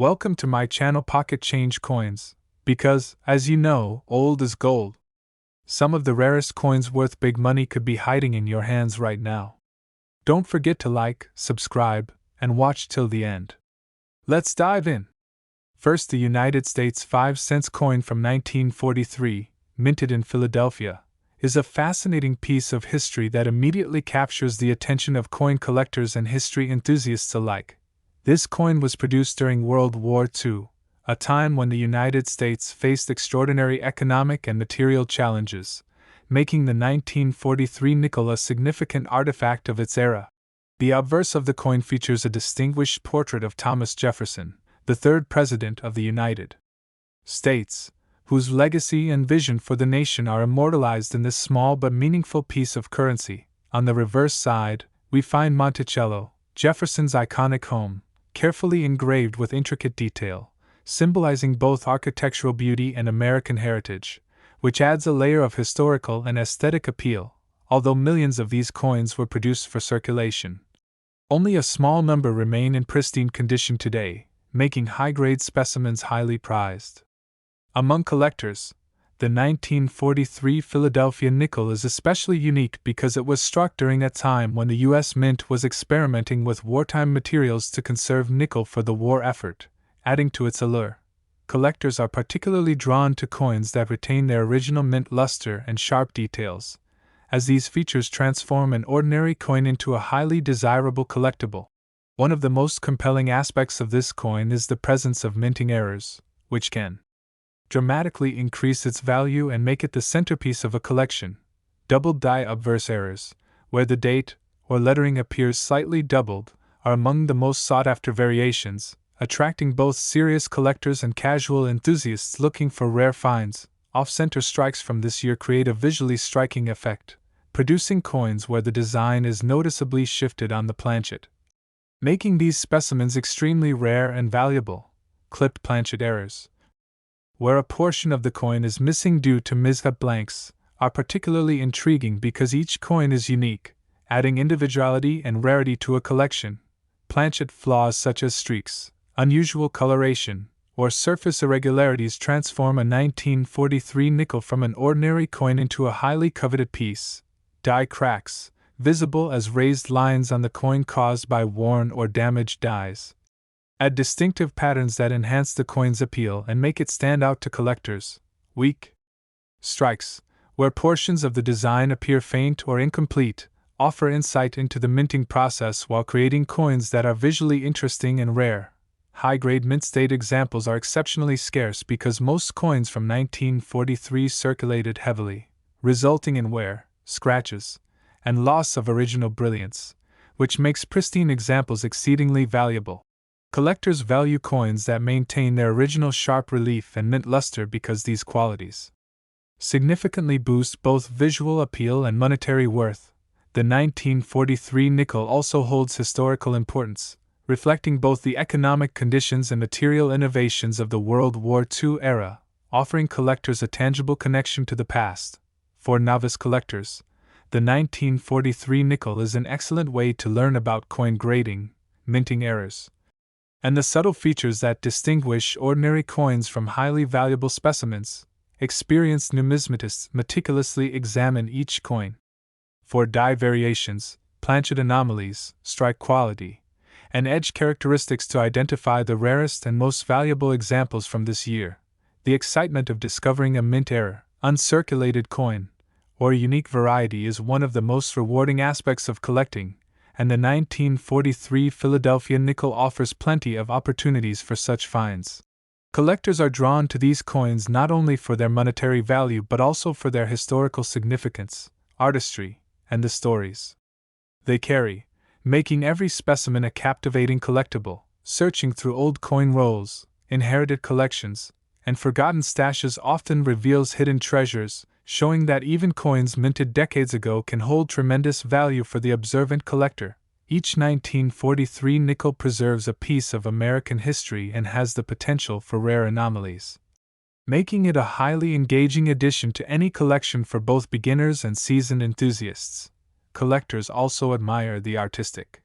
Welcome to my channel Pocket Change Coins, because, as you know, old is gold. Some of the rarest coins worth big money could be hiding in your hands right now. Don't forget to like, subscribe, and watch till the end. Let's dive in. First, the United States 5-cent coin from 1943, minted in Philadelphia, is a fascinating piece of history that immediately captures the attention of coin collectors and history enthusiasts alike. This coin was produced during World War II, a time when the United States faced extraordinary economic and material challenges, making the 1943 nickel a significant artifact of its era. The obverse of the coin features a distinguished portrait of Thomas Jefferson, the third President of the United States, whose legacy and vision for the nation are immortalized in this small but meaningful piece of currency. On the reverse side, we find Monticello, Jefferson's iconic home, carefully engraved with intricate detail, symbolizing both architectural beauty and American heritage, which adds a layer of historical and aesthetic appeal. Although millions of these coins were produced for circulation, only a small number remain in pristine condition today, making high-grade specimens highly prized. Among collectors, the 1943 Philadelphia nickel is especially unique because it was struck during a time when the U.S. Mint was experimenting with wartime materials to conserve nickel for the war effort, adding to its allure. Collectors are particularly drawn to coins that retain their original mint luster and sharp details, as these features transform an ordinary coin into a highly desirable collectible. One of the most compelling aspects of this coin is the presence of minting errors, which can dramatically increase its value and make it the centerpiece of a collection. Doubled die obverse errors, where the date or lettering appears slightly doubled, are among the most sought-after variations, attracting both serious collectors and casual enthusiasts looking for rare finds. Off-center strikes from this year create a visually striking effect, producing coins where the design is noticeably shifted on the planchet, making these specimens extremely rare and valuable. Clipped planchet errors, where a portion of the coin is missing due to mishap blanks, are particularly intriguing because each coin is unique, adding individuality and rarity to a collection. Planchet flaws such as streaks, unusual coloration, or surface irregularities transform a 1943 nickel from an ordinary coin into a highly coveted piece. Die cracks, visible as raised lines on the coin caused by worn or damaged dies, add distinctive patterns that enhance the coin's appeal and make it stand out to collectors. Weak strikes, where portions of the design appear faint or incomplete, offer insight into the minting process while creating coins that are visually interesting and rare. High-grade mint-state examples are exceptionally scarce because most coins from 1943 circulated heavily, resulting in wear, scratches, and loss of original brilliance, which makes pristine examples exceedingly valuable. Collectors value coins that maintain their original sharp relief and mint luster because these qualities significantly boost both visual appeal and monetary worth. The 1943 nickel also holds historical importance, reflecting both the economic conditions and material innovations of the World War II era, offering collectors a tangible connection to the past. For novice collectors, the 1943 nickel is an excellent way to learn about coin grading, minting errors, and the subtle features that distinguish ordinary coins from highly valuable specimens. Experienced numismatists meticulously examine each coin for die variations, planchet anomalies, strike quality, and edge characteristics to identify the rarest and most valuable examples from this year. The excitement of discovering a mint error, uncirculated coin, or a unique variety is one of the most rewarding aspects of collecting, and the 1943 Philadelphia nickel offers plenty of opportunities for such finds. Collectors are drawn to these coins not only for their monetary value but also for their historical significance, artistry, and the stories they carry, making every specimen a captivating collectible. Searching through old coin rolls, inherited collections, and forgotten stashes often reveals hidden treasures, showing that even coins minted decades ago can hold tremendous value for the observant collector. Each 1943 nickel preserves a piece of American history and has the potential for rare anomalies, making it a highly engaging addition to any collection for both beginners and seasoned enthusiasts. Collectors also admire the artistic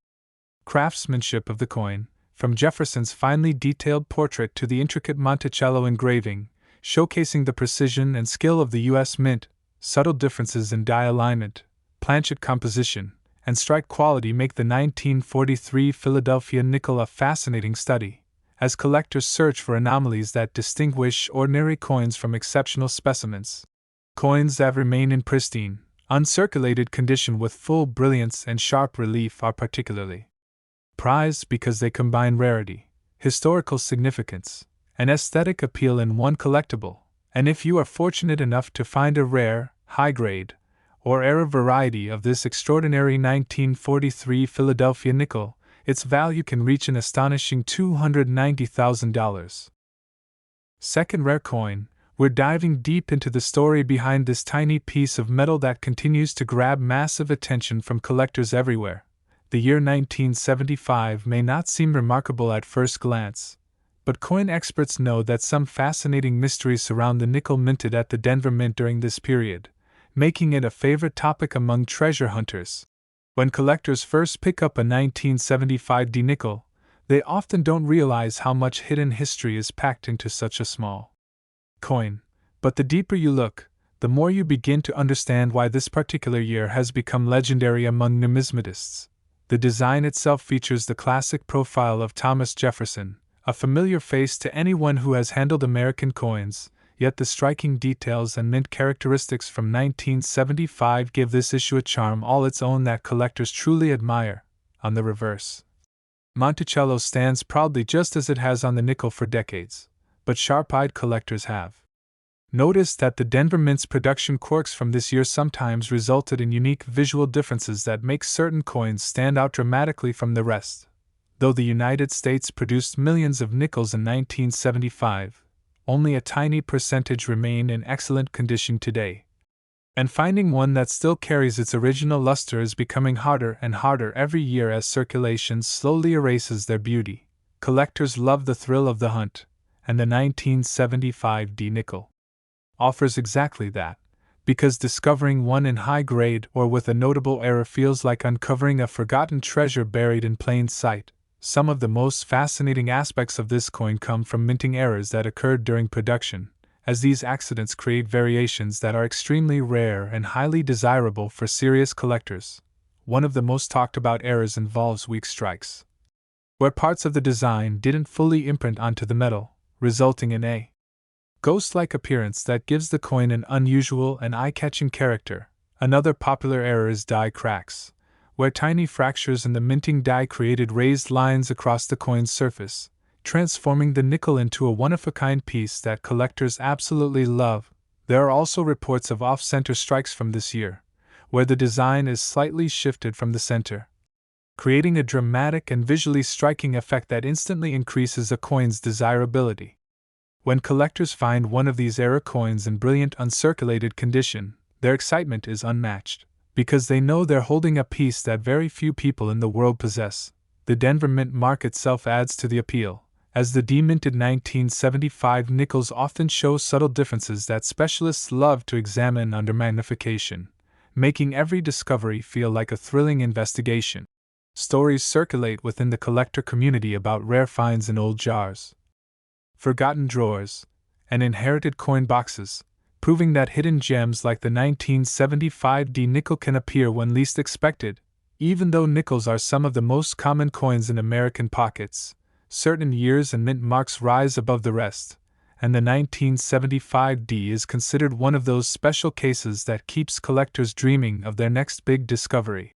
craftsmanship of the coin, from Jefferson's finely detailed portrait to the intricate Monticello engraving, showcasing the precision and skill of the U.S. Mint, subtle differences in die alignment, planchet composition, and strike quality make the 1943 Philadelphia nickel a fascinating study, as collectors search for anomalies that distinguish ordinary coins from exceptional specimens. Coins that remain in pristine, uncirculated condition with full brilliance and sharp relief are particularly prized because they combine rarity, historical significance, and aesthetic appeal in one collectible, and if you are fortunate enough to find a rare, high-grade, or era variety of this extraordinary 1943 Philadelphia nickel, its value can reach an astonishing $290,000. Second rare coin, we're diving deep into the story behind this tiny piece of metal that continues to grab massive attention from collectors everywhere. The year 1975 may not seem remarkable at first glance, but coin experts know that some fascinating mysteries surround the nickel minted at the Denver Mint during this period, making it a favorite topic among treasure hunters. When collectors first pick up a 1975 D nickel, they often don't realize how much hidden history is packed into such a small coin, but the deeper you look, the more you begin to understand why this particular year has become legendary among numismatists. The design itself features the classic profile of Thomas Jefferson, a familiar face to anyone who has handled American coins, yet the striking details and mint characteristics from 1975 give this issue a charm all its own that collectors truly admire. On the reverse, Monticello stands proudly just as it has on the nickel for decades, but sharp-eyed collectors have noticed that the Denver Mint's production quirks from this year sometimes resulted in unique visual differences that make certain coins stand out dramatically from the rest. Though the United States produced millions of nickels in 1975, only a tiny percentage remain in excellent condition today. And finding one that still carries its original luster is becoming harder and harder every year as circulation slowly erases their beauty. Collectors love the thrill of the hunt, and the 1975 D nickel offers exactly that, because discovering one in high grade or with a notable error feels like uncovering a forgotten treasure buried in plain sight. Some of the most fascinating aspects of this coin come from minting errors that occurred during production, as these accidents create variations that are extremely rare and highly desirable for serious collectors. One of the most talked about errors involves weak strikes, where parts of the design didn't fully imprint onto the metal, resulting in a ghost-like appearance that gives the coin an unusual and eye-catching character. Another popular error is die cracks, where tiny fractures in the minting die created raised lines across the coin's surface, transforming the nickel into a one-of-a-kind piece that collectors absolutely love. There are also reports of off-center strikes from this year, where the design is slightly shifted from the center, creating a dramatic and visually striking effect that instantly increases a coin's desirability. When collectors find one of these error coins in brilliant uncirculated condition, their excitement is unmatched, because they know they're holding a piece that very few people in the world possess. The Denver Mintmark itself adds to the appeal, as the deminted 1975 nickels often show subtle differences that specialists love to examine under magnification, making every discovery feel like a thrilling investigation. Stories circulate within the collector community about rare finds in old jars, forgotten drawers, and inherited coin boxes, proving that hidden gems like the 1975 D nickel can appear when least expected. Even though nickels are some of the most common coins in American pockets, certain years and mint marks rise above the rest, and the 1975 D is considered one of those special cases that keeps collectors dreaming of their next big discovery.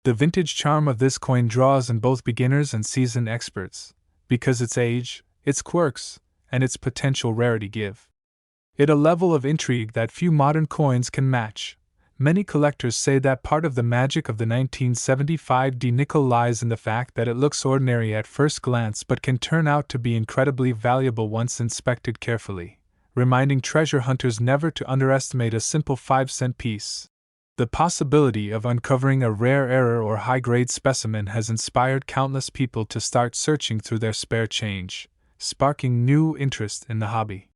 The vintage charm of this coin draws in both beginners and seasoned experts, because its age, its quirks, and its potential rarity give it a level of intrigue that few modern coins can match. Many collectors say that part of the magic of the 1975 D nickel lies in the fact that it looks ordinary at first glance but can turn out to be incredibly valuable once inspected carefully, reminding treasure hunters never to underestimate a simple 5-cent piece. The possibility of uncovering a rare error or high-grade specimen has inspired countless people to start searching through their spare change, sparking new interest in the hobby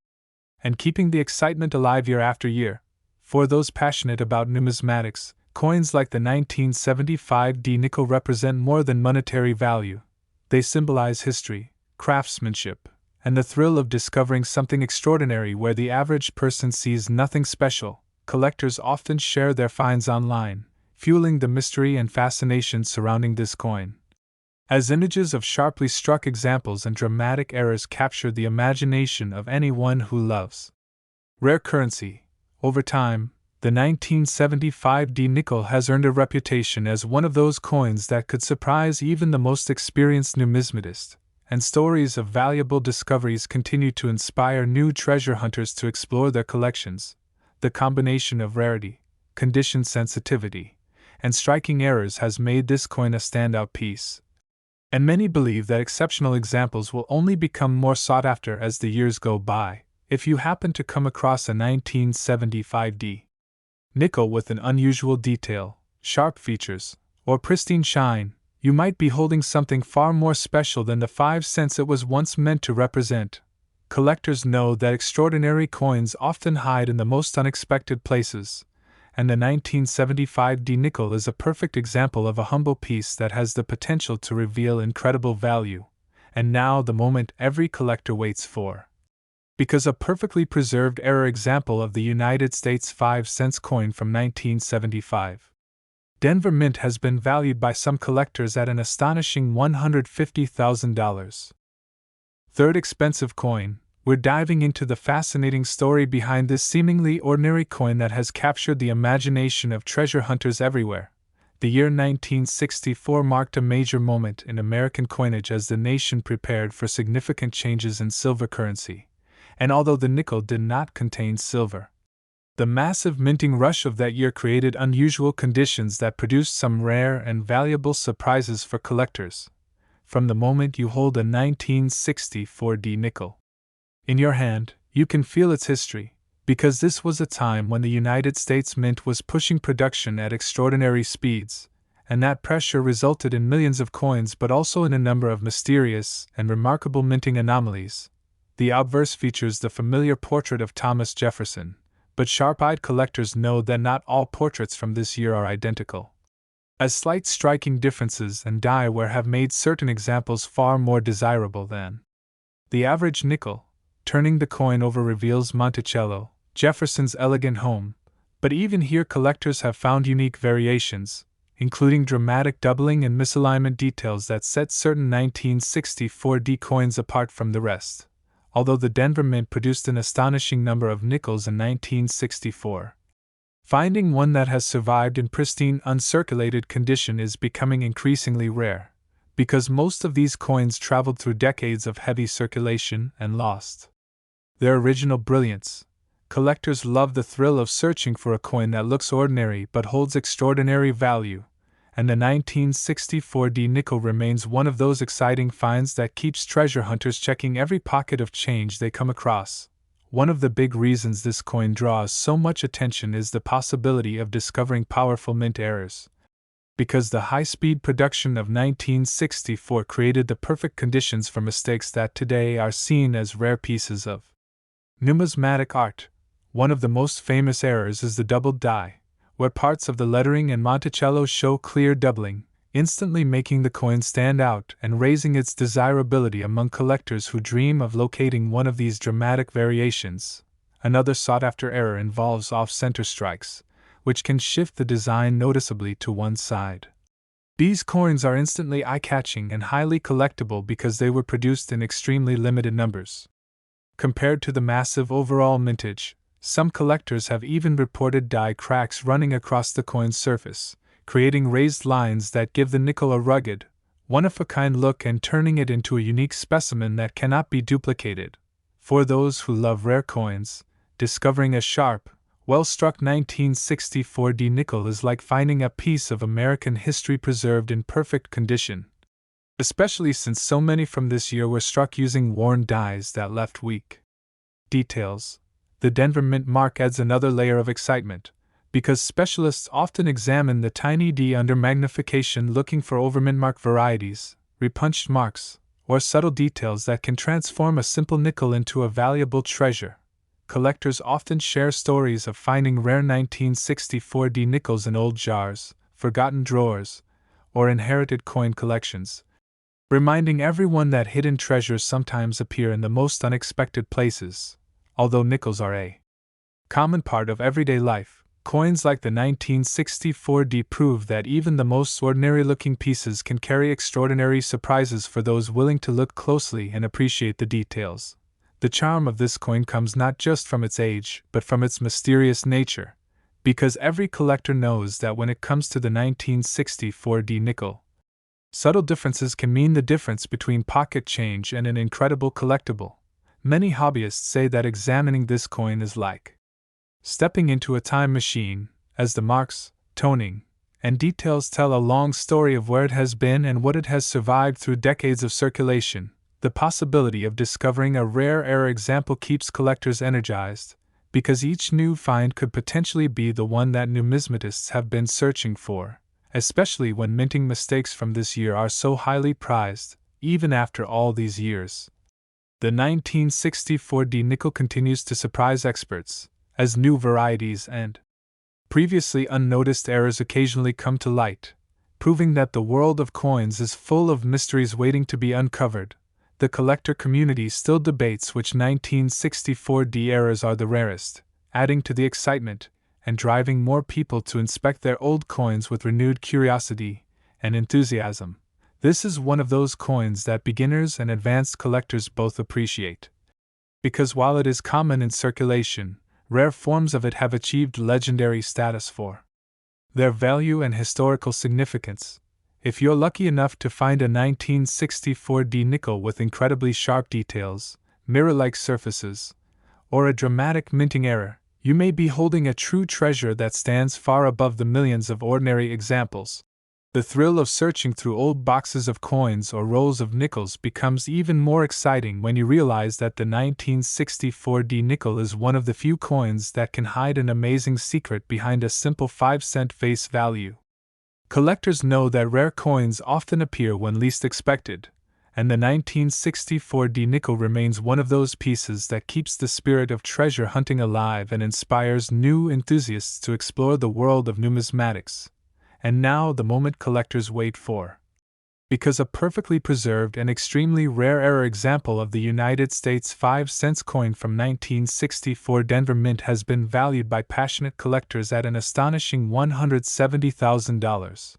and keeping the excitement alive year after year. For those passionate about numismatics, coins like the 1975 D nickel represent more than monetary value. They symbolize history, craftsmanship, and the thrill of discovering something extraordinary where the average person sees nothing special. Collectors often share their finds online, fueling the mystery and fascination surrounding this coin. As images of sharply struck examples and dramatic errors capture the imagination of anyone who loves rare currency, over time, the 1975D nickel has earned a reputation as one of those coins that could surprise even the most experienced numismatist, and stories of valuable discoveries continue to inspire new treasure hunters to explore their collections. The combination of rarity, condition sensitivity, and striking errors has made this coin a standout piece. And many believe that exceptional examples will only become more sought after as the years go by. If you happen to come across a 1975D nickel with an unusual detail, sharp features, or pristine shine, you might be holding something far more special than the 5 cents it was once meant to represent. Collectors know that extraordinary coins often hide in the most unexpected places, and the 1975D nickel is a perfect example of a humble piece that has the potential to reveal incredible value. And now the moment every collector waits for. Because a perfectly preserved error example of the United States 5 cents coin from 1975. Denver Mint has been valued by some collectors at an astonishing $150,000. Third expensive coin, we're diving into the fascinating story behind this seemingly ordinary coin that has captured the imagination of treasure hunters everywhere. The year 1964 marked a major moment in American coinage as the nation prepared for significant changes in silver currency. And although the nickel did not contain silver, the massive minting rush of that year created unusual conditions that produced some rare and valuable surprises for collectors. From the moment you hold a 1964D nickel in your hand, you can feel its history, because this was a time when the United States Mint was pushing production at extraordinary speeds, and that pressure resulted in millions of coins but also in a number of mysterious and remarkable minting anomalies. The obverse features the familiar portrait of Thomas Jefferson, but sharp-eyed collectors know that not all portraits from this year are identical, as slight striking differences in die wear have made certain examples far more desirable than the average nickel. Turning the coin over reveals Monticello, Jefferson's elegant home, but even here collectors have found unique variations, including dramatic doubling and misalignment details that set certain 1964D coins apart from the rest. Although the Denver Mint produced an astonishing number of nickels in 1964, finding one that has survived in pristine uncirculated condition is becoming increasingly rare, because most of these coins traveled through decades of heavy circulation and lost their original brilliance. Collectors love the thrill of searching for a coin that looks ordinary but holds extraordinary value, and the 1964D nickel remains one of those exciting finds that keeps treasure hunters checking every pocket of change they come across. One of the big reasons this coin draws so much attention is the possibility of discovering powerful mint errors. Because the high-speed production of 1964 created the perfect conditions for mistakes that today are seen as rare pieces of numismatic art. One of the most famous errors is the doubled die, where parts of the lettering in Monticello show clear doubling, instantly making the coin stand out and raising its desirability among collectors who dream of locating one of these dramatic variations. Another sought-after error involves off-center strikes, which can shift the design noticeably to one side. These coins are instantly eye-catching and highly collectible because they were produced in extremely limited numbers. Compared to the massive overall mintage, some collectors have even reported die cracks running across the coin's surface, creating raised lines that give the nickel a rugged, one-of-a-kind look and turning it into a unique specimen that cannot be duplicated. For those who love rare coins, discovering a sharp, well-struck 1964D nickel is like finding a piece of American history preserved in perfect condition. Especially since so many from this year were struck using worn dies that left weak details. The Denver Mintmark adds another layer of excitement, because specialists often examine the tiny d under magnification looking for over-Mintmark varieties, repunched marks, or subtle details that can transform a simple nickel into a valuable treasure. Collectors often share stories of finding rare 1964D nickels in old jars, forgotten drawers, or inherited coin collections. reminding everyone that hidden treasures sometimes appear in the most unexpected places. Although nickels are a common part of everyday life, coins like the 1964D prove that even the most ordinary-looking pieces can carry extraordinary surprises for those willing to look closely and appreciate the details. The charm of this coin comes not just from its age, but from its mysterious nature, because every collector knows that when it comes to the 1964D nickel, subtle differences can mean the difference between pocket change and an incredible collectible. Many hobbyists say that examining this coin is like stepping into a time machine, as the marks, toning, and details tell a long story of where it has been and what it has survived through decades of circulation. The possibility of discovering a rare error example keeps collectors energized, because each new find could potentially be the one that numismatists have been searching for, especially when minting mistakes from this year are so highly prized, even after all these years. The 1964D nickel continues to surprise experts, as new varieties and previously unnoticed errors occasionally come to light, proving that the world of coins is full of mysteries waiting to be uncovered. The collector community still debates which 1964D errors are the rarest, adding to the excitement and driving more people to inspect their old coins with renewed curiosity and enthusiasm. This is one of those coins that beginners and advanced collectors both appreciate, because while it is common in circulation, rare forms of it have achieved legendary status for their value and historical significance. If you're lucky enough to find a 1964D nickel with incredibly sharp details, mirror-like surfaces, or a dramatic minting error, you may be holding a true treasure that stands far above the millions of ordinary examples. The thrill of searching through old boxes of coins or rolls of nickels becomes even more exciting when you realize that the 1964D nickel is one of the few coins that can hide an amazing secret behind a simple 5-cent face value. Collectors know that rare coins often appear when least expected, and the 1964D nickel remains one of those pieces that keeps the spirit of treasure hunting alive and inspires new enthusiasts to explore the world of numismatics. And now the moment collectors wait for. Because a perfectly preserved and extremely rare error example of the United States 5-cent coin from 1964 Denver Mint has been valued by passionate collectors at an astonishing $170,000.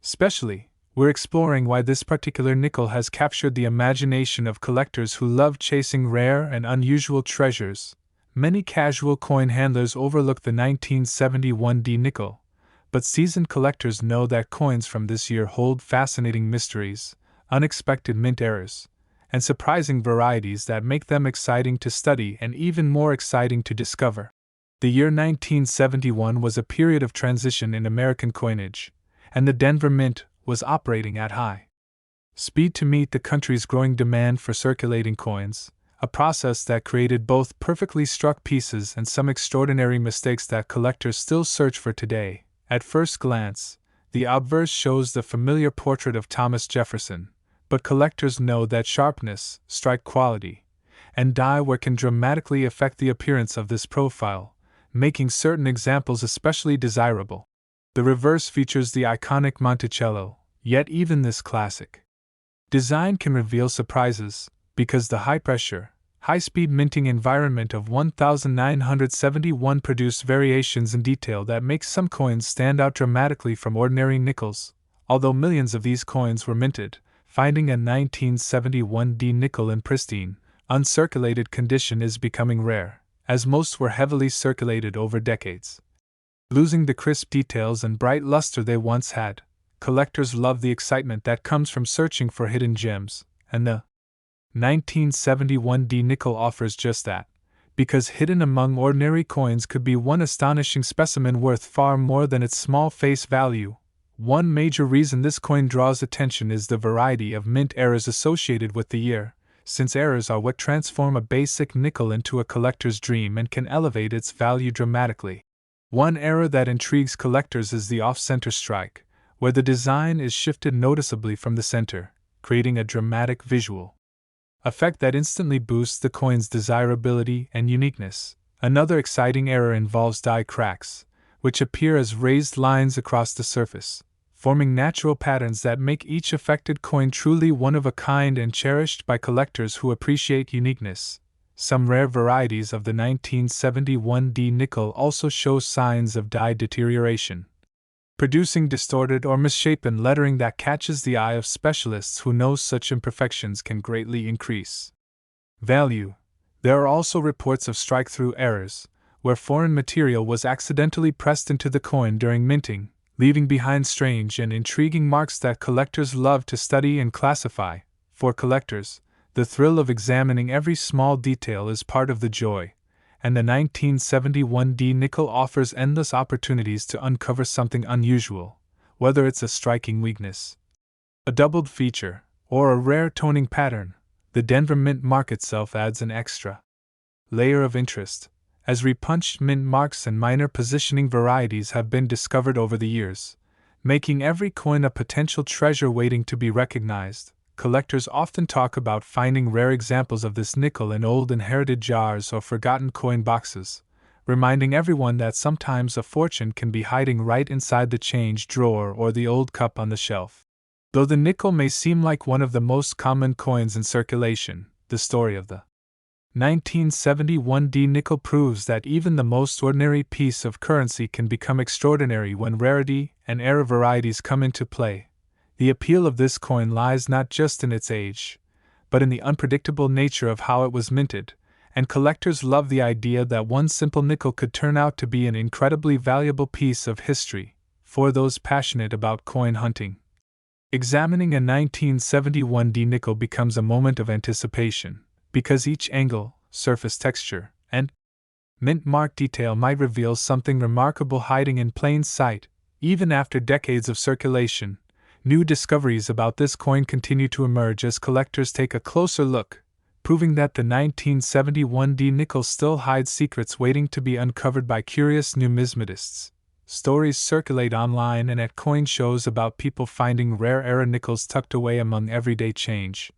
Especially, we're exploring why this particular nickel has captured the imagination of collectors who love chasing rare and unusual treasures. Many casual coin handlers overlook the 1971D nickel, but seasoned collectors know that coins from this year hold fascinating mysteries, unexpected mint errors, and surprising varieties that make them exciting to study and even more exciting to discover. The year 1971 was a period of transition in American coinage, and the Denver Mint was operating at high speed to meet the country's growing demand for circulating coins, a process that created both perfectly struck pieces and some extraordinary mistakes that collectors still search for today. At first glance, the obverse shows the familiar portrait of Thomas Jefferson, but collectors know that sharpness, strike quality, and die work can dramatically affect the appearance of this profile, making certain examples especially desirable. The reverse features the iconic Monticello, yet even this classic design can reveal surprises, because the high-pressure, high-speed minting environment of 1971 produced variations in detail that make some coins stand out dramatically from ordinary nickels. Although millions of these coins were minted, finding a 1971D nickel in pristine, uncirculated condition is becoming rare, as most were heavily circulated over decades. Losing the crisp details and bright luster they once had, collectors love the excitement that comes from searching for hidden gems, and the 1971D nickel offers just that, because hidden among ordinary coins could be one astonishing specimen worth far more than its small face value. One major reason this coin draws attention is the variety of mint errors associated with the year, since errors are what transform a basic nickel into a collector's dream and can elevate its value dramatically. One error that intrigues collectors is the off-center strike, where the design is shifted noticeably from the center, creating a dramatic visual effect that instantly boosts the coin's desirability and uniqueness. Another exciting error involves die cracks, which appear as raised lines across the surface, forming natural patterns that make each affected coin truly one of a kind and cherished by collectors who appreciate uniqueness. Some rare varieties of the 1971D nickel also show signs of dye deterioration, producing distorted or misshapen lettering that catches the eye of specialists who know such imperfections can greatly increase value. There are also reports of strike-through errors, where foreign material was accidentally pressed into the coin during minting, leaving behind strange and intriguing marks that collectors love to study and classify. For collectors, the thrill of examining every small detail is part of the joy, and the 1971D nickel offers endless opportunities to uncover something unusual, whether it's a striking weakness, a doubled feature, or a rare toning pattern. The Denver Mintmark itself adds an extra layer of interest, as repunched mint marks and minor positioning varieties have been discovered over the years, making every coin a potential treasure waiting to be recognized. Collectors often talk about finding rare examples of this nickel in old inherited jars or forgotten coin boxes, reminding everyone that sometimes a fortune can be hiding right inside the change drawer or the old cup on the shelf. Though the nickel may seem like one of the most common coins in circulation, the story of the 1971D nickel proves that even the most ordinary piece of currency can become extraordinary when rarity and rare varieties come into play. The appeal of this coin lies not just in its age, but in the unpredictable nature of how it was minted, and collectors love the idea that one simple nickel could turn out to be an incredibly valuable piece of history. For those passionate about coin hunting, examining a 1971D nickel becomes a moment of anticipation, because each angle, surface texture, and mint mark detail might reveal something remarkable hiding in plain sight. Even after decades of circulation, new discoveries about this coin continue to emerge as collectors take a closer look, proving that the 1971D nickel still hides secrets waiting to be uncovered by curious numismatists. Stories circulate online and at coin shows about people finding rare era nickels tucked away among everyday change,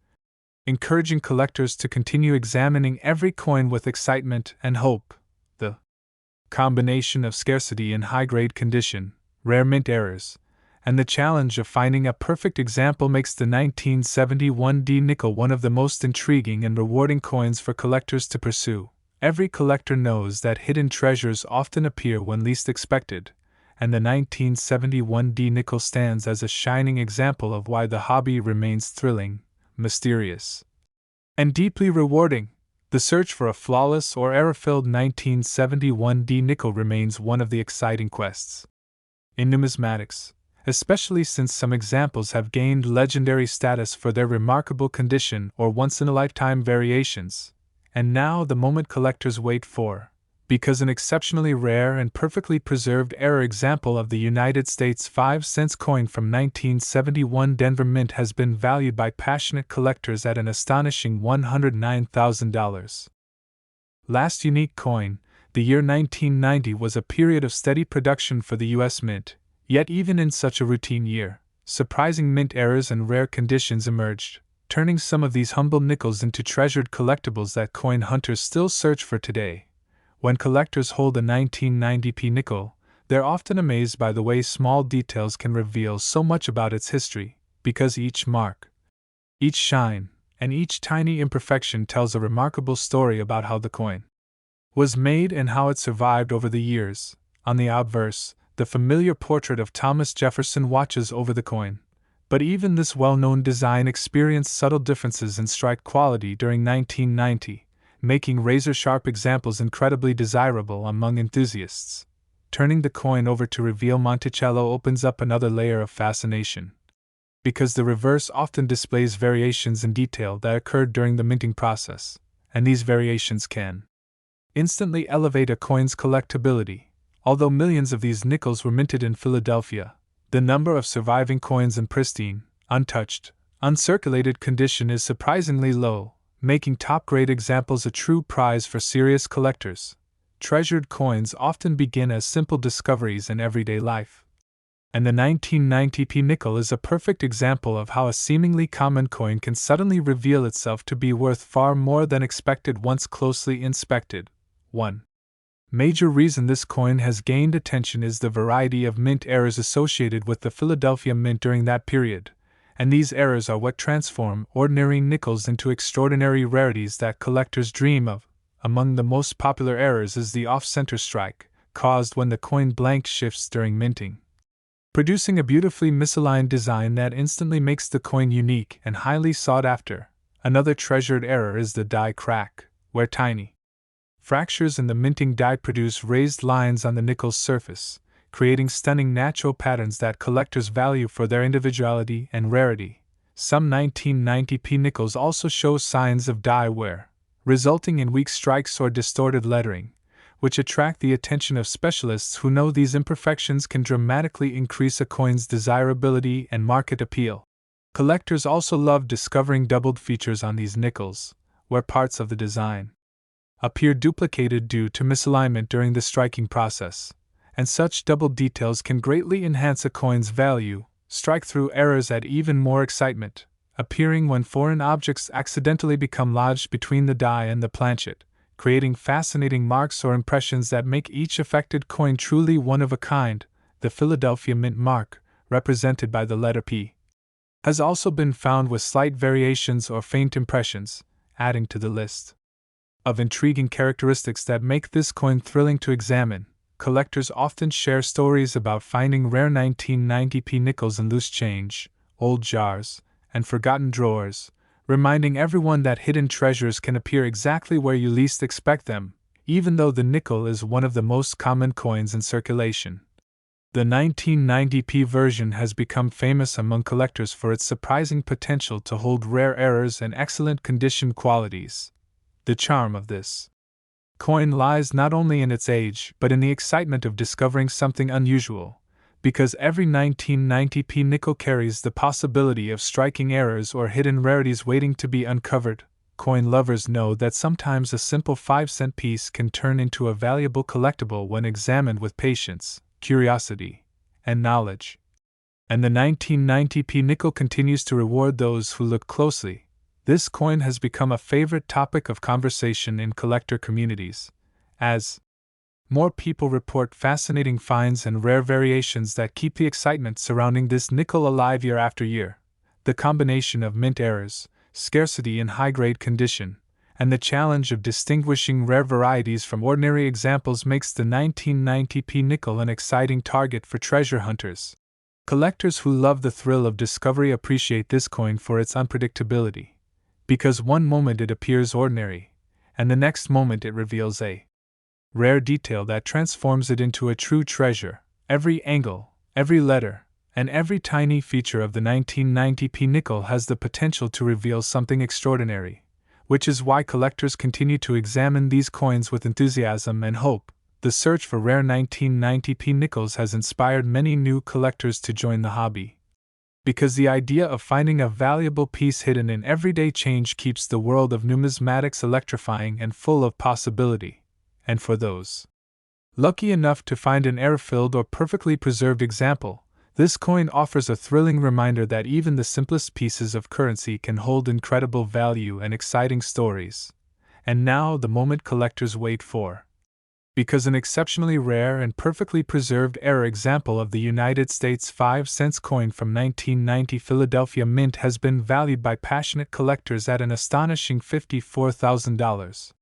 encouraging collectors to continue examining every coin with excitement and hope. The combination of scarcity in high-grade condition, rare mint errors, and the challenge of finding a perfect example makes the 1971D nickel one of the most intriguing and rewarding coins for collectors to pursue. Every collector knows that hidden treasures often appear when least expected, and the 1971D nickel stands as a shining example of why the hobby remains thrilling, mysterious, and deeply rewarding. The search for a flawless or error-filled 1971D nickel remains one of the exciting quests in numismatics, especially since some examples have gained legendary status for their remarkable condition or once-in-a-lifetime variations. And now the moment collectors wait for, because an exceptionally rare and perfectly preserved error example of the United States 5-cent coin from 1971 Denver Mint has been valued by passionate collectors at an astonishing $109,000. Last unique coin, the year 1990 was a period of steady production for the U.S. Mint. Yet even in such a routine year, surprising mint errors and rare conditions emerged, turning some of these humble nickels into treasured collectibles that coin hunters still search for today. When collectors hold a 1990p nickel, they're often amazed by the way small details can reveal so much about its history, because each mark, each shine, and each tiny imperfection tells a remarkable story about how the coin was made and how it survived over the years. On the obverse, the familiar portrait of Thomas Jefferson watches over the coin, but even this well-known design experienced subtle differences in strike quality during 1990, making razor-sharp examples incredibly desirable among enthusiasts. Turning the coin over to reveal Monticello opens up another layer of fascination, because the reverse often displays variations in detail that occurred during the minting process, and these variations can instantly elevate a coin's collectability. Although millions of these nickels were minted in Philadelphia, the number of surviving coins in pristine, untouched, uncirculated condition is surprisingly low, making top-grade examples a true prize for serious collectors. Treasured coins often begin as simple discoveries in everyday life, and the 1990p nickel is a perfect example of how a seemingly common coin can suddenly reveal itself to be worth far more than expected once closely inspected. 1. major reason this coin has gained attention is the variety of mint errors associated with the Philadelphia Mint during that period, and these errors are what transform ordinary nickels into extraordinary rarities that collectors dream of. Among the most popular errors is the off-center strike, caused when the coin blank shifts during minting, producing a beautifully misaligned design that instantly makes the coin unique and highly sought after. Another treasured error is the die crack, where tiny fractures in the minting die produce raised lines on the nickel's surface, creating stunning natural patterns that collectors value for their individuality and rarity. Some 1990p nickels also show signs of die wear, resulting in weak strikes or distorted lettering, which attract the attention of specialists who know these imperfections can dramatically increase a coin's desirability and market appeal. Collectors also love discovering doubled features on these nickels, where parts of the design appear duplicated due to misalignment during the striking process, and such doubled details can greatly enhance a coin's value. Strike-through errors add even more excitement, appearing when foreign objects accidentally become lodged between the die and the planchet, creating fascinating marks or impressions that make each affected coin truly one of a kind. The Philadelphia Mint mark, represented by the letter P, has also been found with slight variations or faint impressions, adding to the list of intriguing characteristics that make this coin thrilling to examine. Collectors often share stories about finding rare 1990p nickels in loose change, old jars, and forgotten drawers, reminding everyone that hidden treasures can appear exactly where you least expect them, even though the nickel is one of the most common coins in circulation. The 1990p version has become famous among collectors for its surprising potential to hold rare errors and excellent condition qualities. The charm of this coin lies not only in its age but in the excitement of discovering something unusual, because every 1990p nickel carries the possibility of striking errors or hidden rarities waiting to be uncovered. Coin lovers know that sometimes a simple 5-cent piece can turn into a valuable collectible when examined with patience, curiosity, and knowledge. And the 1990p nickel continues to reward those who look closely. This coin has become a favorite topic of conversation in collector communities, as more people report fascinating finds and rare variations that keep the excitement surrounding this nickel alive year after year. The combination of mint errors, scarcity in high-grade condition, and the challenge of distinguishing rare varieties from ordinary examples makes the 1990p nickel an exciting target for treasure hunters. Collectors who love the thrill of discovery appreciate this coin for its unpredictability, because one moment it appears ordinary, and the next moment it reveals a rare detail that transforms it into a true treasure. Every angle, every letter, and every tiny feature of the 1990p nickel has the potential to reveal something extraordinary, which is why collectors continue to examine these coins with enthusiasm and hope. The search for rare 1990p nickels has inspired many new collectors to join the hobby, because the idea of finding a valuable piece hidden in everyday change keeps the world of numismatics electrifying and full of possibility. And for those lucky enough to find an error-filled or perfectly preserved example, this coin offers a thrilling reminder that even the simplest pieces of currency can hold incredible value and exciting stories. And now the moment collectors wait for, because an exceptionally rare and perfectly preserved error example of the United States 5-cent coin from 1990 Philadelphia Mint has been valued by passionate collectors at an astonishing $54,000.